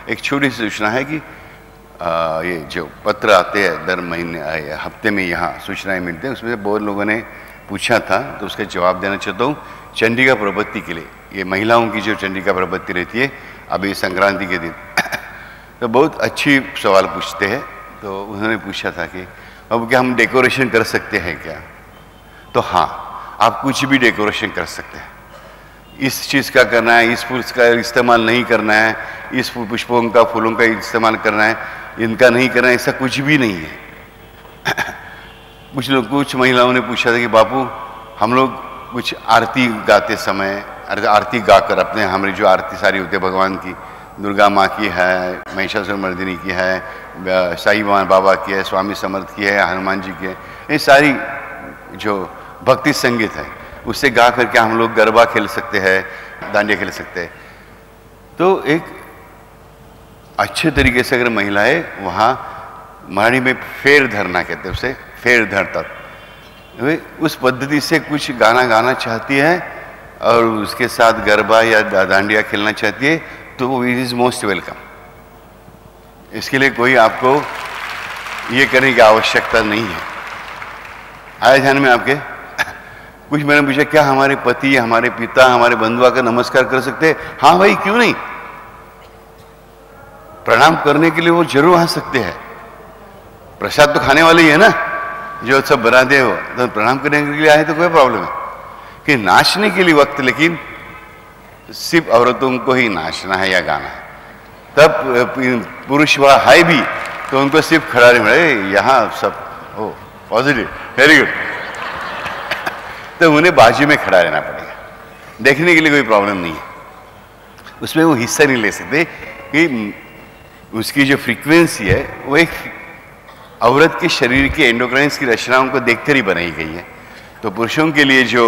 एक छोटी सी सूचना है कि ये जो पत्र आते हैं दर महीने हफ्ते में यहाँ सूचनाएं मिलते हैं, उसमें से बहुत लोगों ने पूछा था तो उसका जवाब देना चाहता हूँ। चंडिका प्रवृत्ति के लिए, ये महिलाओं की जो चंडिका प्रवृत्ति रहती है अभी संक्रांति के दिन तो बहुत अच्छी सवाल पूछते हैं। तो उन्होंने पूछा था कि अब क्या हम डेकोरेशन कर सकते हैं क्या? तो हाँ, आप कुछ भी डेकोरेशन कर सकते हैं। इस चीज़ का करना है, इस फूल का इस्तेमाल नहीं करना है, इस पुष्पों का फूलों का इस्तेमाल करना है, इनका नहीं करना है, ऐसा कुछ भी नहीं है। कुछ महिलाओं ने पूछा था कि बापू हम लोग कुछ आरती गाते समय, आरती गाकर अपने हमारी जो आरती सारी होती है भगवान की, दुर्गा माँ की है, महिषासुर मर्दिनी की है, साईं बाबा की है, स्वामी समर्थ की है, हनुमान जी की है, ये सारी जो भक्ति संगीत है उससे गा करके हम लोग गरबा खेल सकते हैं, डांडिया खेल सकते हैं। तो एक अच्छे तरीके से अगर महिलाएं वहाँ मराठी में फेर धरना कहते हैं उसे, फेर धरतात, वे उस पद्धति से कुछ गाना गाना चाहती है और उसके साथ गरबा या डांडिया खेलना चाहती है तो इट इज़ मोस्ट वेलकम। इसके लिए कोई आपको ये करने की आवश्यकता नहीं है। आया ध्यान में आपके? कुछ मैंने पूछा क्या हमारे पति, हमारे पिता, हमारे बंधु आकर नमस्कार कर सकते हैं? हाँ भाई, क्यों नहीं, प्रणाम करने के लिए वो जरूर आ सकते हैं। प्रसाद तो खाने वाले ही है ना, जो सब बनाते हो, तो प्रणाम करने के लिए आए तो कोई प्रॉब्लम है कि नाचने के लिए वक्त, लेकिन सिर्फ औरतों को ही नाचना है या गाना है। तब पुरुष वह है भी तो उनको सिर्फ खड़ा नहीं मिले, यहाँ सब ओ पॉजिटिव, वेरी गुड, तो उन्हें बाजू में खड़ा रहना पड़ेगा। देखने के लिए कोई प्रॉब्लम नहीं है, उसमें वो हिस्सा नहीं ले सकते कि उसकी जो फ्रीक्वेंसी है वो एक औरत के शरीर के एंडोक्राइन्स की रचनाओं को देखकर ही बनाई गई है। तो पुरुषों के लिए जो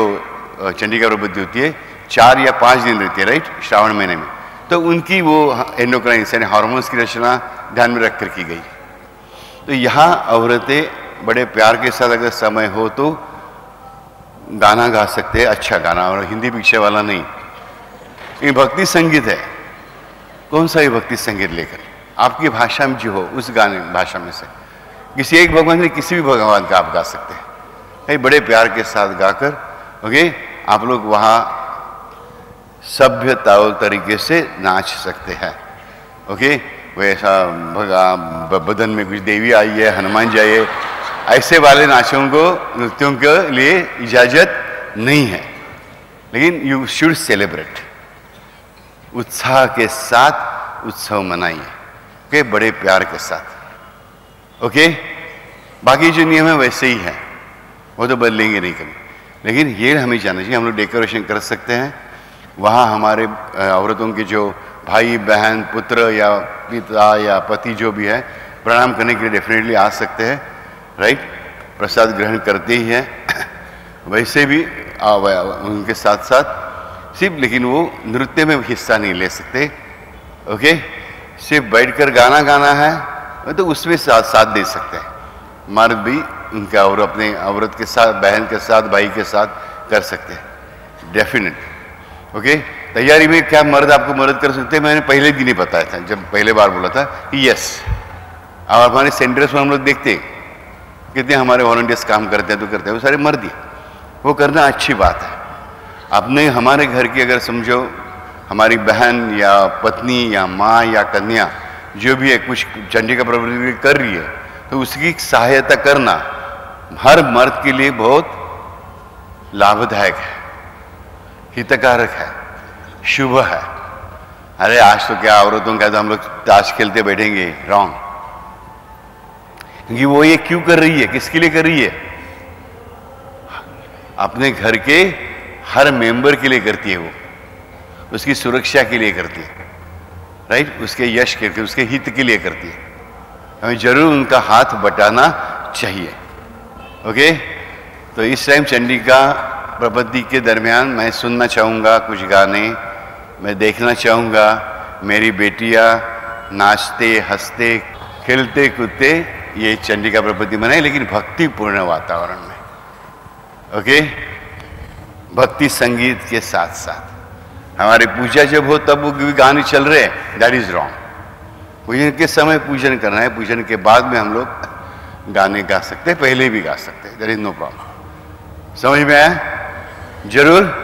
चंडिका प्रवृत्ति होती है 4 या 5 दिन रहती है, राइट, श्रावण महीने में, तो उनकी वो एंडोक्राइन्स यानी हार्मोन्स की रचना ध्यान में रखकर की गई। तो यहाँ औरतें बड़े प्यार के साथ अगर समय हो तो गाना गा सकते हैं, अच्छा गाना, और हिंदी पीछे वाला नहीं। ये भक्ति संगीत है, कौन सा ये भक्ति संगीत लेकर आपकी भाषा में जो हो उस गाने भाषा में से किसी एक भगवान के किसी भी भगवान का आप गा सकते हैं, भाई बड़े प्यार के साथ गाकर। ओके, आप लोग वहाँ सभ्य ताल तरीके से नाच सकते हैं। ओके, वैसा बदन में कुछ देवी आई है, हनुमान जी आई है, ऐसे वाले नाचों को, नृत्यों के लिए इजाजत नहीं है। लेकिन यू शुड सेलिब्रेट, उत्साह के साथ उत्सव मनाइए, ओके, बड़े प्यार के साथ। ओके, बाकी जो नियम है वैसे ही है, वो तो बदलेंगे नहीं कभी। लेकिन ये हमें जानना चाहिए, हम लोग डेकोरेशन कर सकते हैं, वहाँ हमारे औरतों के जो भाई बहन पुत्र या पिता या पति जो भी है प्रणाम करने के लिए डेफिनेटली आ सकते हैं, राइट, प्रसाद ग्रहण करते ही हैं। वैसे भी उनके साथ साथ सिर्फ, लेकिन वो नृत्य में हिस्सा नहीं ले सकते। ओके, सिर्फ बैठकर गाना गाना है तो उसमें साथ दे सकते हैं। मर्द भी उनका और अपने औरत के साथ, बहन के साथ, भाई के साथ कर सकते हैं डेफिनेट। ओके, तैयारी में क्या मर्द आपको मदद कर सकते हैं? मैंने पहले दिन ही बताया था, जब पहले बार बोला था कि यस। और हमारे सेंटर्स में हम लोग देखते हैं कितने हमारे वॉलंटियर्स काम करते हैं, तो करते हैं वो सारे मर्द ही, वो करना अच्छी बात है। अपने हमारे घर की अगर समझो हमारी बहन या पत्नी या माँ या कन्या जो भी है कुछ चंडिका प्रवृत्ति कर रही है तो उसकी सहायता करना हर मर्द के लिए बहुत लाभदायक है, हितकारक है, शुभ है। अरे आज तो क्या औरतों का तो हम लोग ताश खेलते बैठेंगे, रॉन्ग। क्योंकि वो ये क्यों कर रही है, किसके लिए कर रही है? अपने घर के हर मेंबर के लिए करती है, वो उसकी सुरक्षा के लिए करती है, राइट, उसके यश के लिए, उसके हित के लिए करती है। हमें जरूर उनका हाथ बटाना चाहिए। ओके, तो इस टाइम चंडिका प्रवृत्ति के दरमियान मैं सुनना चाहूँगा कुछ गाने, मैं देखना चाहूँगा मेरी बेटियाँ नाचते हंसते खेलते कूदते ये चंडिका प्रवृत्ति मनाए, लेकिन भक्तिपूर्ण वातावरण में। ओके, भक्ति संगीत के साथ साथ हमारी पूजा जब हो तब वो गाने चल रहे हैं, दैट इज रॉन्ग। पूजन के समय पूजन करना है, पूजन के बाद में हम लोग गाने गा सकते हैं, पहले भी गा सकते हैं, देयर इज नो प्रॉब्लम। समझ में आया? जरूर।